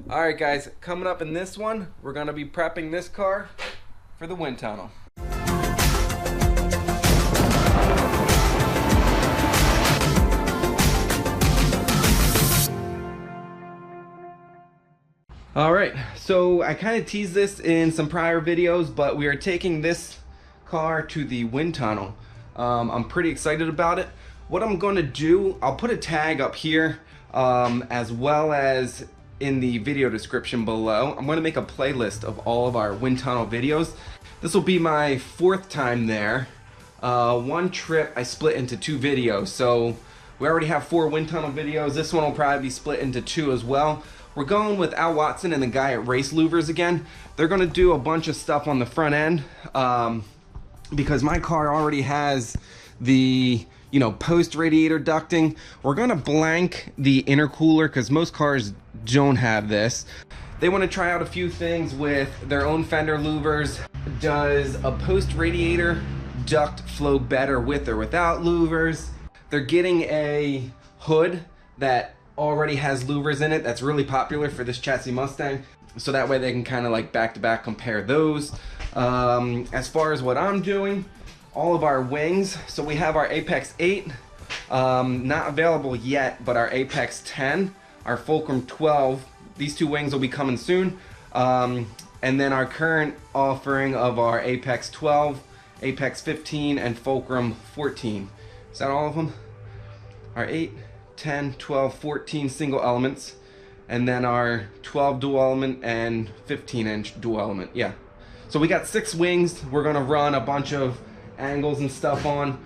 Alright guys, coming up in this one, we're going to be prepping this car for the wind tunnel. Alright, so I kind of teased this in some prior videos, but we are taking this car to the wind tunnel. I'm pretty excited about it. What I'm going to do, I'll put a tag up here as well as in the video description below. I'm going to make a playlist of all of our wind tunnel videos. This will be my 4th time there. One trip I split into 2 videos, so we already have 4 wind tunnel videos. This one will probably be split into 2 as well. We're going with Al Watson and the guy at Race Louvers again. They're going to do a bunch of stuff on the front end because my car already has the post radiator ducting. We're going to blank the intercooler because most cars don't have this. They want to try out a few things with their own fender louvers. Does a post radiator duct flow better with or without louvers? They're getting a hood that already has louvers in it. That's really popular for this chassis Mustang, so that way they can kind of like back to back compare those. As far as what I'm doing, all of our wings, so we have our Apex 8 not available yet, but our Apex 10, our Fulcrum 12, these 2 wings will be coming soon, and then our current offering of our Apex 12, Apex 15, and Fulcrum 14. Is that all of them? Our 8, 10, 12, 14 single elements, and then our 12 dual element and 15-inch dual element. Yeah, so we got 6 wings. We're gonna run a bunch of angles and stuff on.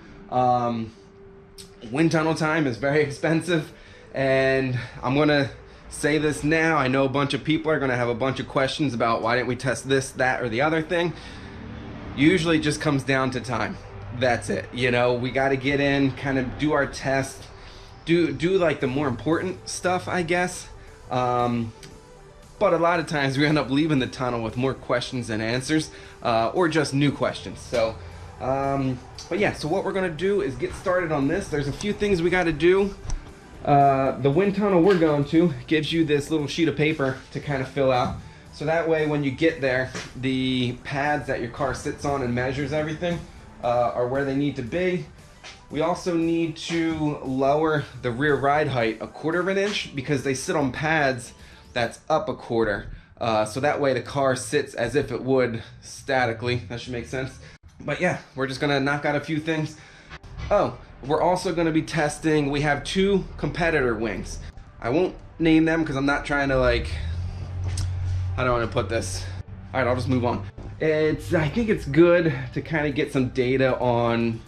Wind tunnel time is very expensive, and I'm gonna say this now. I know a bunch of people are gonna have a bunch of questions about why didn't we test this, that, or the other thing. Usually it just comes down to time. That's it. We got to get in, kind of do our test, do like the more important stuff, I guess. But a lot of times we end up leaving the tunnel with more questions than answers, or just new questions. So, but yeah, so what we're gonna do is get started on this. There's a few things we got to do. The wind tunnel we're going to gives you this little sheet of paper to kind of fill out. So that way when you get there, the pads that your car sits on and measures everything are where they need to be. We also need to lower the rear ride height 1/4 of an inch because they sit on pads that's up 1/4. So that way the car sits as if it would statically. That should make sense. But yeah, we're just gonna knock out a few things. Oh, we're also gonna be testing, we have 2 competitor wings. I won't name them because I'm not trying to I don't want to put this. All right, I'll just move on. I think it's good to kind of get some data on,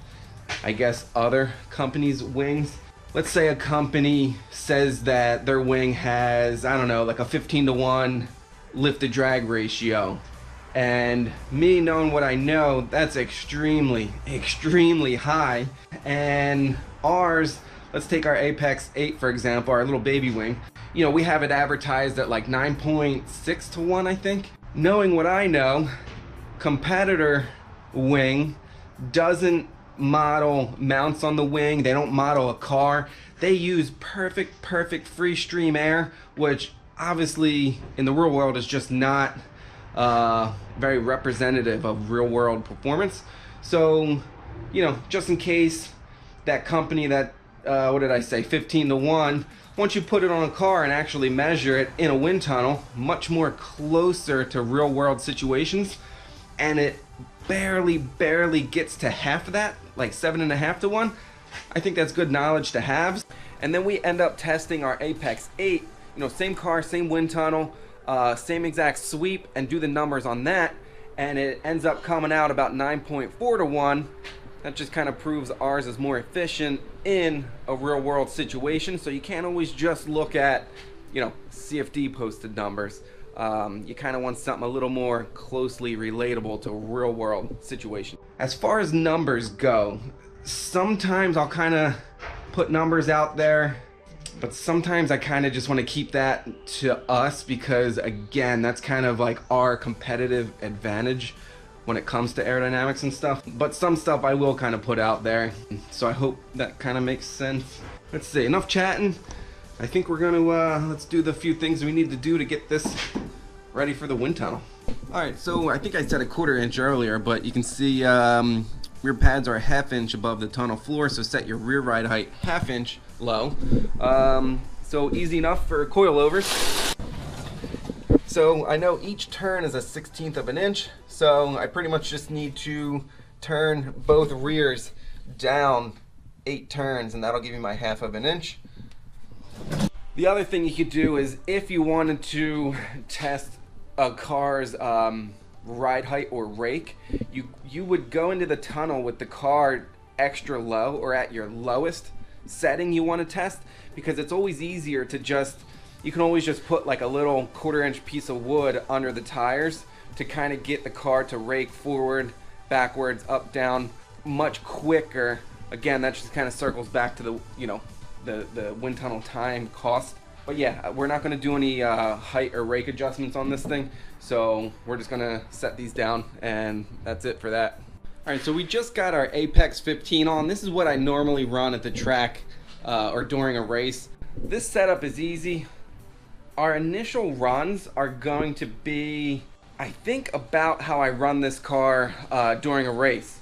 I guess, other companies' wings. Let's say a company says that their wing has, I don't know, like a 15-to-1 lift to drag ratio. And me knowing what I know, that's extremely, extremely high. And ours, let's take our Apex 8 for example, our little baby wing. We have it advertised at like 9.6 to 1, I think. Knowing what I know, competitor wing doesn't model mounts on the wing. They don't model a car. They use perfect free stream air, which obviously in the real world is just not very representative of real world performance. So, just in case that company that, what did I say, 15-to-1, once you put it on a car and actually measure it in a wind tunnel, much more closer to real world situations, and it barely gets to half of that, like 7.5-to-1, I think that's good knowledge to have. And then we end up testing our Apex 8, same car, same wind tunnel, same exact sweep, and do the numbers on that, and it ends up coming out about 9.4-to-1. That just kind of proves ours is more efficient in a real world situation. So you can't always just look at, CFD posted numbers. You kind of want something a little more closely relatable to a real world situation. As far as numbers go, sometimes I'll kind of put numbers out there, but sometimes I kind of just want to keep that to us because, again, that's kind of like our competitive advantage when it comes to aerodynamics and stuff. But some stuff I will kind of put out there, so I hope that kind of makes sense. Let's see, enough chatting. I think we're gonna let's do the few things we need to do to get this ready for the wind tunnel. All right, so I think I said a 1/4 inch earlier, but you can see rear pads are a 1/2 inch above the tunnel floor, so set your rear ride height 1/2 inch low. So easy enough for coilovers. So I know each turn is a 1/16 of an inch, so I pretty much just need to turn both rears down 8 turns, and that'll give you my 1/2 of an inch. The other thing you could do is, if you wanted to test a car's ride height or rake, you would go into the tunnel with the car extra low or at your lowest setting you want to test, because it's always easier to you can always just put like a little 1/4 inch piece of wood under the tires to kind of get the car to rake forward, backwards, up, down much quicker. Again, that just kind of circles back to the, you know, the wind tunnel time cost. But yeah, we're not going to do any height or rake adjustments on this thing, so we're just going to set these down, and that's it for that. All right, so we just got our Apex 15 on. This is what I normally run at the track or during a race. This setup is easy. Our initial runs are going to be, I think, about how I run this car during a race.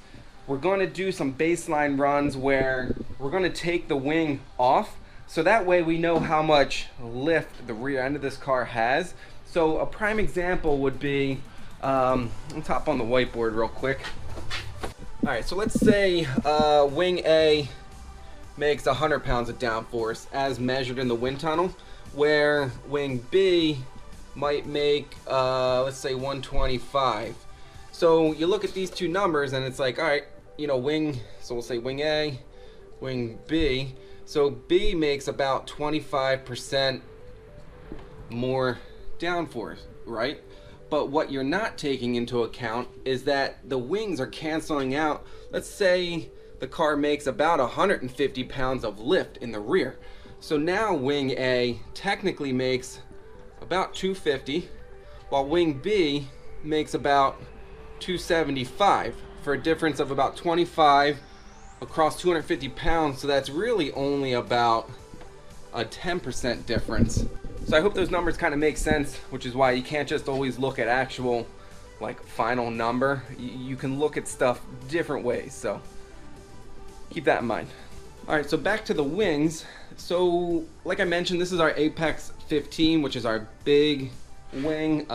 We're going to do some baseline runs where we're going to take the wing off, so that way we know how much lift the rear end of this car has. So a prime example would be, let's hop on the whiteboard real quick. All right, so let's say wing A makes 100 pounds of downforce as measured in the wind tunnel, where wing B might make, let's say 125. So you look at these two numbers and it's like, all right, you know, so we'll say wing A, wing B. So B makes about 25% more downforce, right? But what you're not taking into account is that the wings are canceling out. Let's say the car makes about 150 pounds of lift in the rear. So now wing A technically makes about 250, while wing B makes about 275, for a difference of about 25 across 250 pounds. So that's really only about a 10% difference. So I hope those numbers kind of make sense, which is why you can't just always look at actual like final number. You can look at stuff different ways, so keep that in mind. All right, so back to the wings. So like I mentioned, this is our Apex 15, which is our big wing,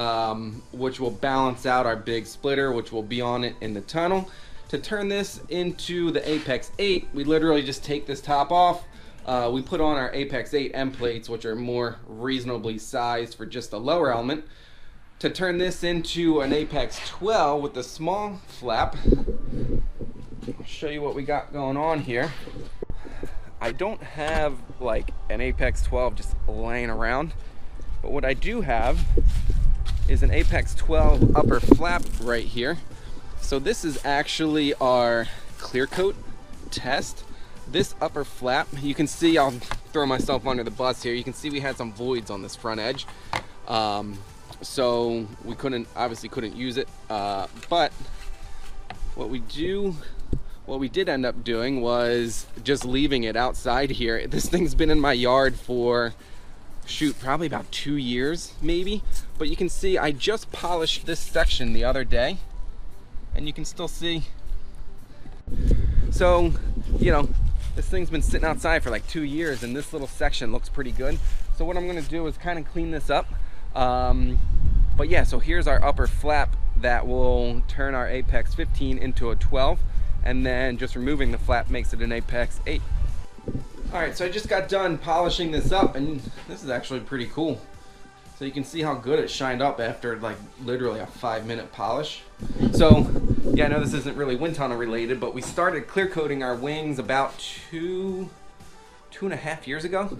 which will balance out our big splitter, which will be on it in the tunnel. To turn this into the Apex 8, we literally just take this top off. We put on our Apex 8 end plates, which are more reasonably sized for just the lower element. To turn this into an Apex 12 with the small flap, I'll show you what we got going on here. I don't have like an Apex 12 just laying around, but what I do have is an Apex 12 upper flap right here. So this is actually our clear coat test. This upper flap, you can see, I'll throw myself under the bus here, you can see we had some voids on this front edge. So we obviously couldn't use it, but what we did end up doing was just leaving it outside here. This thing's been in my yard for, shoot, probably about 2 years maybe, but you can see I just polished this section the other day, and you can still see. So, you know, this thing's been sitting outside for like 2 years, and this little section looks pretty good. So what I'm gonna do is kind of clean this up. But yeah, so here's our upper flap that will turn our Apex 15 into a 12, and then just removing the flap makes it an Apex 8. All right, so I just got done polishing this up, and this is actually pretty cool. So you can see how good it shined up after like literally a 5-minute polish. So yeah, I know this isn't really wind tunnel related, but we started clear coating our wings about two and a half years ago.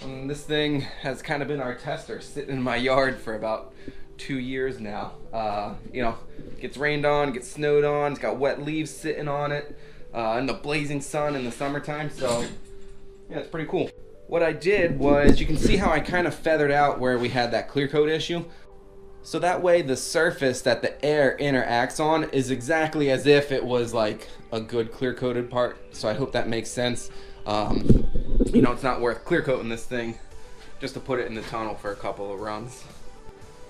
And this thing has kind of been our tester, sitting in my yard for about 2 years now. You know, gets rained on, gets snowed on, it's got wet leaves sitting on it, in the blazing sun in the summertime. So yeah, it's pretty cool. What I did was, you can see how I kind of feathered out where we had that clear coat issue. So that way the surface that the air interacts on is exactly as if it was like a good clear coated part. So I hope that makes sense. you know, it's not worth clear coating this thing just to put it in the tunnel for a couple of runs.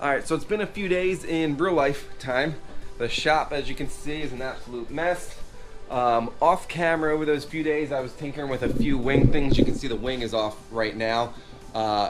Alright, so it's been a few days in real life time. The shop, as you can see, is an absolute mess. Off camera over those few days, I was tinkering with a few wing things. You can see the wing is off right now.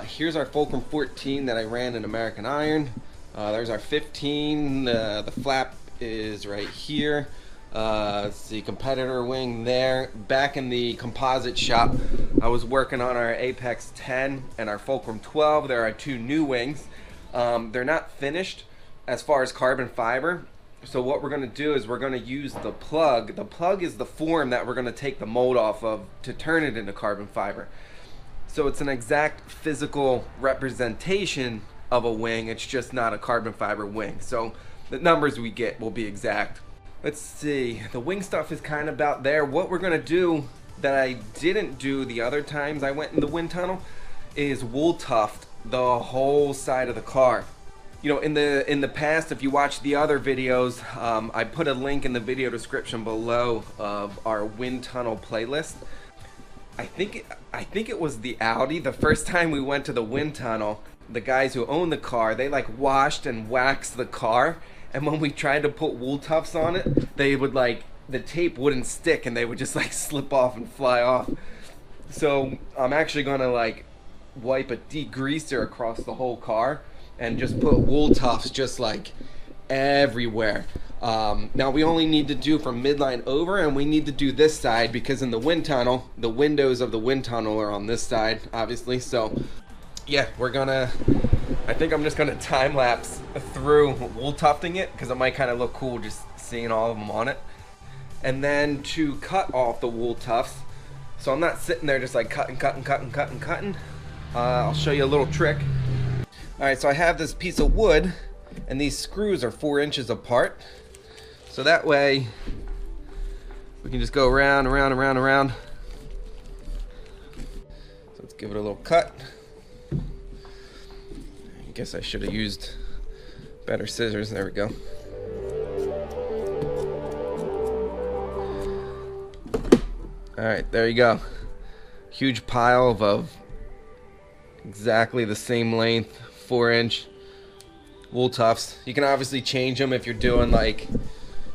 Here's our Fulcrum 14 that I ran in American Iron. There's our 15. The flap is right here. Let's see, competitor wing there. Back in the composite shop, I was working on our Apex 10 and our Fulcrum 12. There are two new wings. They're not finished as far as carbon fiber. So what we're going to do is we're going to use the plug. The plug is the form that we're going to take the mold off of to turn it into carbon fiber. So it's an exact physical representation of a wing. It's just not a carbon fiber wing. So the numbers we get will be exact. Let's see, the wing stuff is kind of about there. What we're gonna do that I didn't do the other times I went in the wind tunnel is wool tuft the whole side of the car. You know, in the past, if you watch the other videos, I put a link in the video description below of our wind tunnel playlist. I think it was the Audi. The first time we went to the wind tunnel, the guys who own the car, they like washed and waxed the car. And when we tried to put wool tufts on it, they would like, the tape wouldn't stick and they would just like slip off and fly off. So I'm actually gonna like wipe a degreaser across the whole car and just put wool tufts just like everywhere. Now we only need to do from midline over, and we need to do this side because in the wind tunnel, the windows of the wind tunnel are on this side, obviously. So yeah, I think I'm just gonna time lapse through wool tufting it because it might kind of look cool just seeing all of them on it. And then to cut off the wool tufts, so I'm not sitting there just like cutting. I'll show you a little trick. All right, so I have this piece of wood, and these screws are 4 inches apart. So that way, we can just go around. So let's give it a little cut. I guess I should have used better scissors. There we go. All right, there you go. Huge pile of exactly the same length, 4-inch wool tufts. You can obviously change them if you're doing like,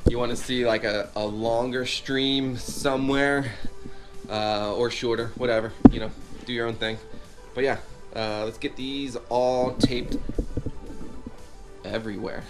you want to see like a longer stream somewhere, or shorter, whatever, you know, do your own thing. But yeah, let's get these all taped everywhere.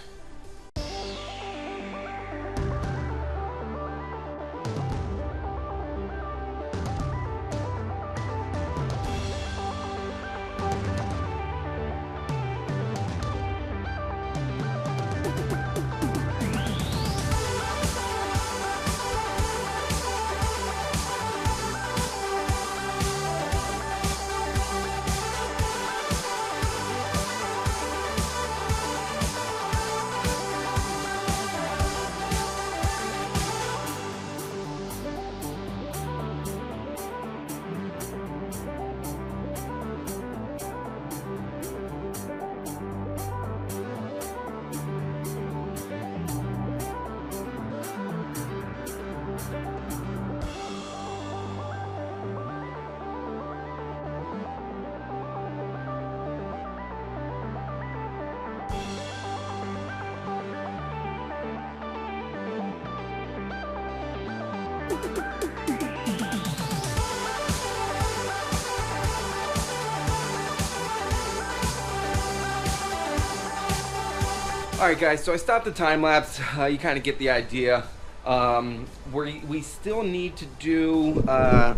Alright guys, so I stopped the time lapse. You kind of get the idea. We still need to do,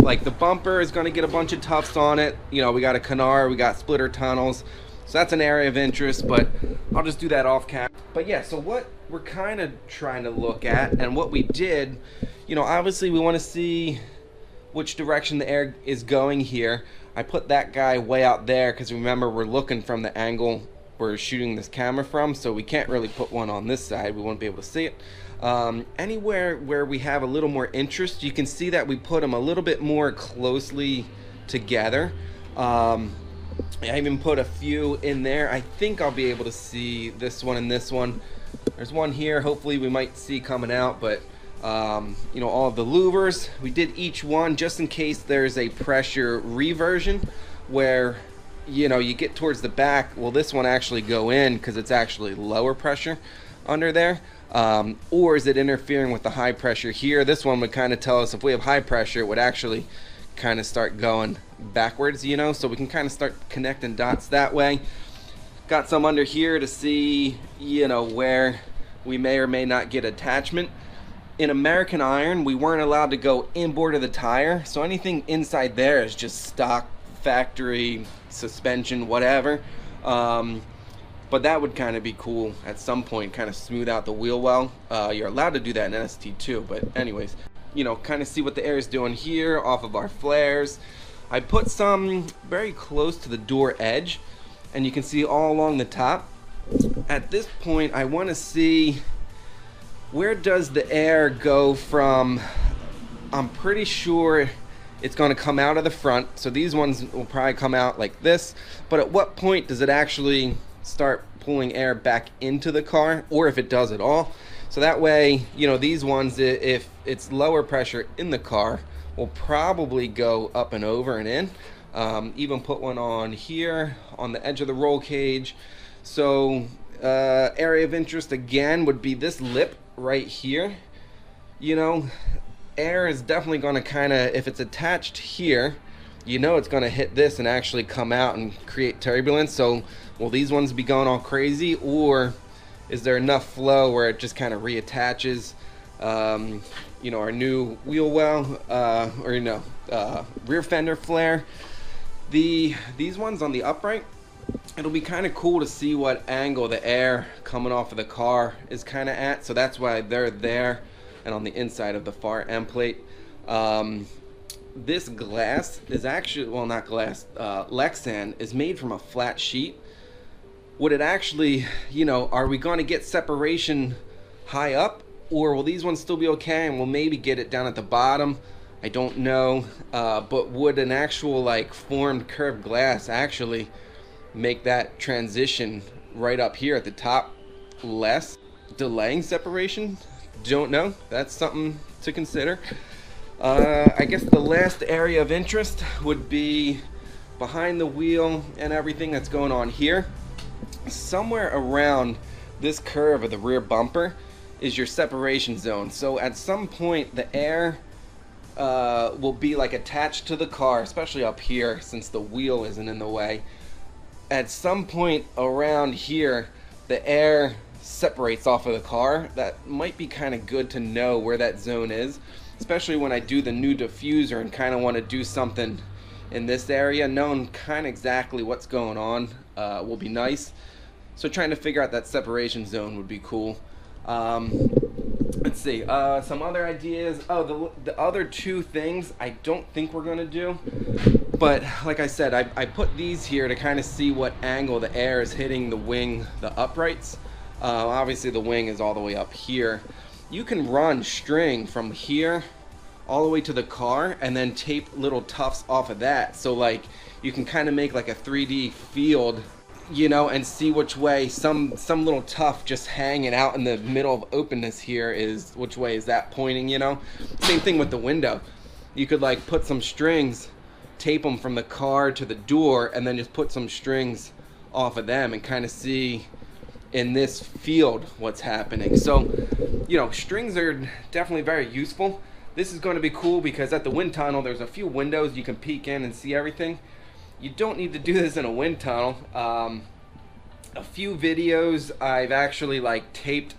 like the bumper is going to get a bunch of tufts on it. You know, we got a canard, we got splitter tunnels. So that's an area of interest, but I'll just do that off camera. But yeah, so what we're kind of trying to look at, and what we did, you know, obviously we want to see which direction the air is going here. I put that guy way out there because remember, we're looking from the angle we're shooting this camera from, so we can't really put one on this side. We won't be able to see it. Anywhere where we have a little more interest, you can see that we put them a little bit more closely together. I even put a few in there. I think I'll be able to see this one and this one. There's one here, hopefully we might see coming out, but You know, all of the louvers. We did each one just in case there's a pressure reversion where, you know, you get towards the back. Well, this one actually go in because it's actually lower pressure under there. Or is it interfering with the high pressure here? This one would kind of tell us if we have high pressure, it would actually kind of start going backwards, you know, so we can kind of start connecting dots that way. Got some under here to see, you know, where we may or may not get attachment. In American Iron, we weren't allowed to go inboard of the tire, so anything inside there is just stock, factory, suspension, whatever. But that would kind of be cool at some point, kind of smooth out the wheel well. You're allowed to do that in ST too, but anyways, you know, kind of see what the air is doing here off of our flares. I put some very close to the door edge, and you can see all along the top. At this point, I want to see where does the air go from. I'm pretty sure it's going to come out of the front, so these ones will probably come out like this, but at what point does it actually start pulling air back into the car, or if it does at all? So that way, you know, these ones, if it's lower pressure in the car, will probably go up and over and in. Even put one on here on the edge of the roll cage. So area of interest again would be this lip right here. You know, air is definitely going to kind of, if it's attached here, you know it's going to hit this and actually come out and create turbulence. So will these ones be going all crazy, or is there enough flow where it just kind of reattaches? You know, our new wheel well, or you know, rear fender flare. These ones on the upright, it'll be kind of cool to see what angle the air coming off of the car is kind of at. So that's why they're there and on the inside of the far end plate. This glass is actually, well, not glass, Lexan is made from a flat sheet. Would it actually, you know, are we going to get separation high up, or will these ones still be okay and we'll maybe get it down at the bottom? I don't know, but would an actual like formed curved glass actually make that transition right up here at the top less, delaying separation? Don't know. That's something to consider. I guess the last area of interest would be behind the wheel and everything that's going on here. Somewhere around this curve of the rear bumper is your separation zone. So at some point the air will be like attached to the car, especially up here since the wheel isn't in the way. At some point around here, the air separates off of the car. That might be kind of good to know where that zone is, especially when I do the new diffuser and kind of want to do something in this area. Knowing kind of exactly what's going on will be nice. So trying to figure out that separation zone would be cool. Let's see, some other ideas. Oh, the other two things I don't think we're going to do. But like I said, I put these here to kind of see what angle the air is hitting the wing, the uprights. Obviously the wing is all the way up here. You can run string from here all the way to the car and then tape little tufts off of that. So like you can kind of make like a 3D field, you know, and see which way some little tuft just hanging out in the middle of openness here is, which way is that pointing, you know? Same thing with the window. You could like put some strings, tape them from the car to the door, and then just put some strings off of them and kind of see in this field what's happening. So, you know, strings are definitely very useful. This is going to be cool because at the wind tunnel there's a few windows you can peek in and see everything. You don't need to do this in a wind tunnel. A few videos I've actually like taped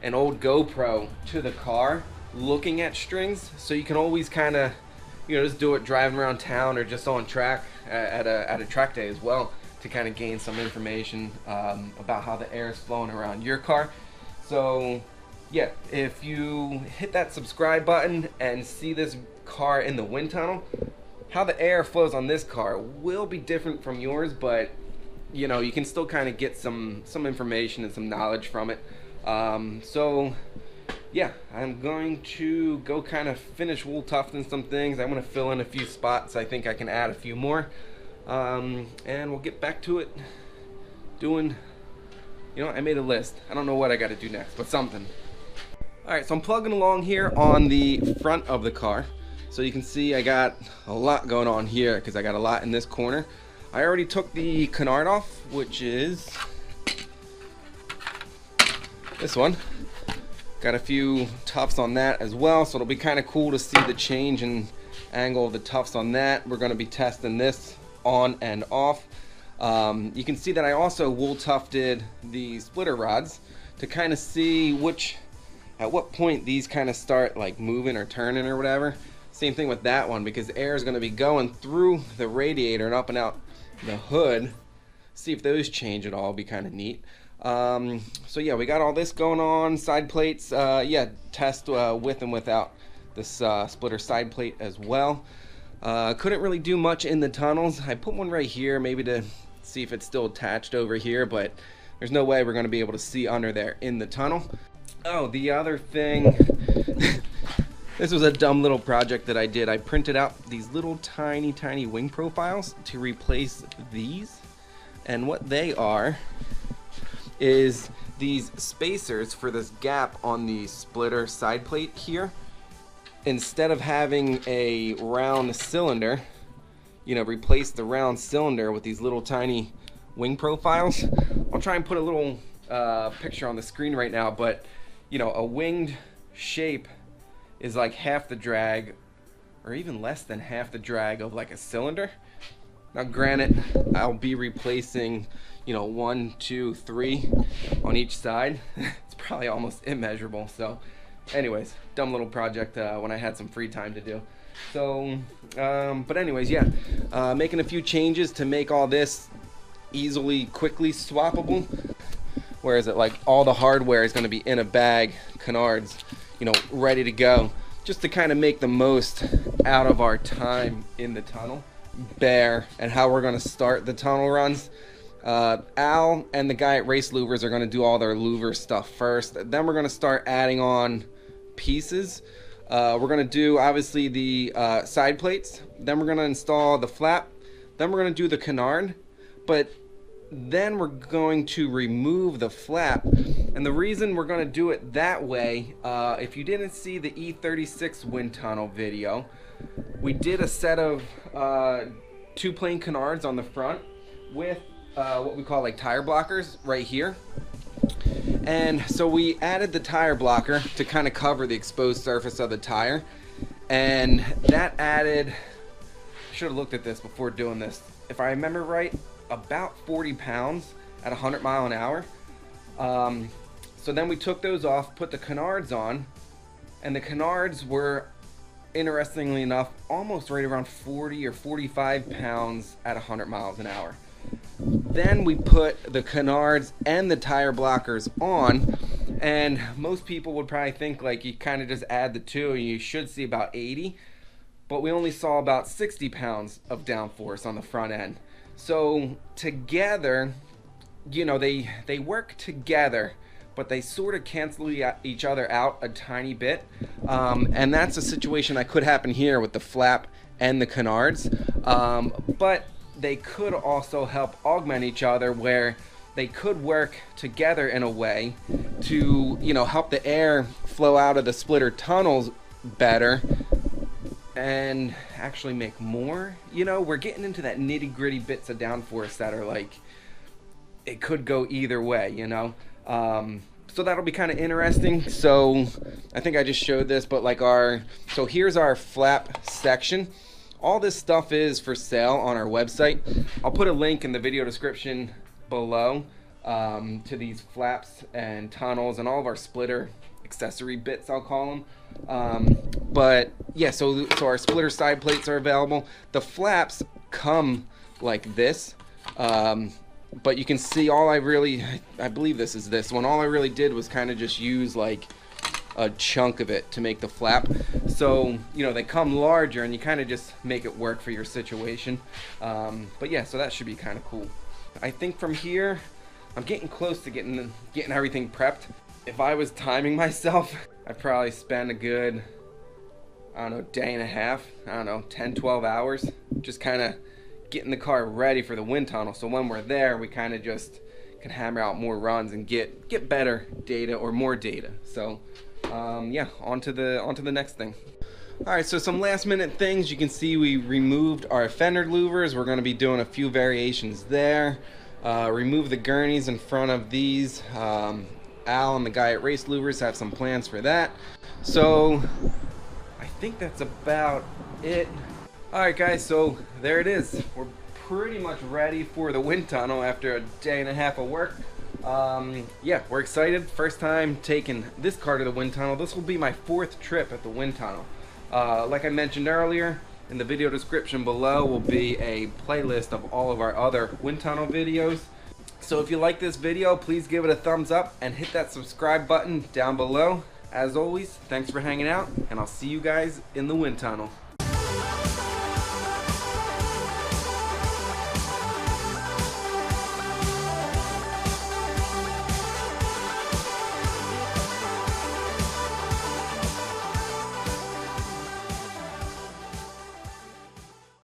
an old GoPro to the car looking at strings, so you can always kind of, you know, just do it driving around town or just on track at a track day as well, to kind of gain some information about how the air is flowing around your car. So yeah, if you hit that subscribe button and see this car in the wind tunnel, how the air flows on this car will be different from yours, but you know, you can still kind of get some information and some knowledge from it. So yeah, I'm going to go kind of finish wool tufting some things. I'm going to fill in a few spots. I think I can add a few more, and we'll get back to it doing, you know, I made a list. I don't know what I got to do next, but something. Alright, so I'm plugging along here on the front of the car. So you can see I got a lot going on here because I got a lot in this corner. I already took the canard off, which is this one. Got a few tufts on that as well, so it'll be kind of cool to see the change in angle of the tufts on that. We're going to be testing this on and off. You can see that I also wool tufted the splitter rods to kind of see at what point these kind of start like moving or turning or whatever. Same thing with that one, because air is going to be going through the radiator and up and out the hood. See if those change at all, be kind of neat. So yeah, we got all this going on. Side plates, yeah, test with and without this splitter side plate as well. Couldn't really do much in the tunnels. I put one right here maybe to see if it's still attached over here, but there's no way we're going to be able to see under there in the tunnel. Oh, the other thing, this was a dumb little project that I did. I printed out these little tiny wing profiles to replace these, and what they are is these spacers for this gap on the splitter side plate here. Instead of having a round cylinder, you know, replace the round cylinder with these little tiny wing profiles. I'll try and put a little picture on the screen right now, but you know, a winged shape is like half the drag, or even less than half the drag of like a cylinder. Now granted, I'll be replacing, you know, 1, 2, 3 on each side. It's probably almost immeasurable. So anyways, dumb little project when I had some free time to do. So but anyways, yeah, making a few changes to make all this quickly swappable. Whereas like all the hardware is going to be in a bag, canards, you know, ready to go, just to kind of make the most out of our time in the tunnel, and how we're going to start the tunnel runs. Al and the guy at Race Louvers are going to do all their louver stuff first. Then we're going to start adding on pieces. We're going to do obviously the side plates. Then we're going to install the flap. Then we're going to do the canard. But then we're going to remove the flap, and the reason we're going to do it that way, if you didn't see the E36 wind tunnel video, we did a set of 2 plain canards on the front with what we call like tire blockers right here. And so we added the tire blocker to kind of cover the exposed surface of the tire, and that added, I should have looked at this before doing this, if I remember right, about 40 pounds at 100 miles an hour. So then we took those off, put the canards on, and the canards were, interestingly enough, almost right around 40 or 45 pounds at 100 miles an hour. Then we put the canards and the tire blockers on, and most people would probably think like you kind of just add the two and you should see about 80, but we only saw about 60 pounds of downforce on the front end. So together, you know, they work together, but they sort of cancel each other out a tiny bit. And that's a situation that could happen here with the flap and the canards. But they could also help augment each other, where they could work together in a way to, you know, help the air flow out of the splitter tunnels better and actually make more. You know, we're getting into that nitty-gritty bits of downforce that are like, it could go either way, you know. So that'll be kind of interesting. So I think I just showed this, but like so here's our flap section. All this stuff is for sale on our website. I'll put a link in the video description below to these flaps and tunnels and all of our splitter accessory bits, I'll call them. But yeah, so our splitter side plates are available. The flaps come like this, but you can see I believe this is this one. All I really did was kind of just use like a chunk of it to make the flap. So, you know, they come larger and you kind of just make it work for your situation. But yeah, so that should be kind of cool. I think from here, I'm getting close to getting everything prepped. If I was timing myself, I'd probably spend a good, I don't know, day and a half, I don't know, 10, 12 hours, just kind of getting the car ready for the wind tunnel. So when we're there, we kind of just can hammer out more runs and get better data or more data. So yeah, on to the next thing. Alright, so some last minute things. You can see we removed our fender louvers. We're going to be doing a few variations there. Remove the gurneys in front of these. Al and the guy at Race Louvers have some plans for that. So I think that's about it. Alright guys, so there it is. We're pretty much ready for the wind tunnel after a day and a half of work. Yeah, we're excited. First time taking this car to the wind tunnel. This will be my 4th trip at the wind tunnel. Like I mentioned earlier, in the video description below will be a playlist of all of our other wind tunnel videos. So if you like this video, please give it a thumbs up and hit that subscribe button down below. As always, thanks for hanging out, and I'll see you guys in the wind tunnel.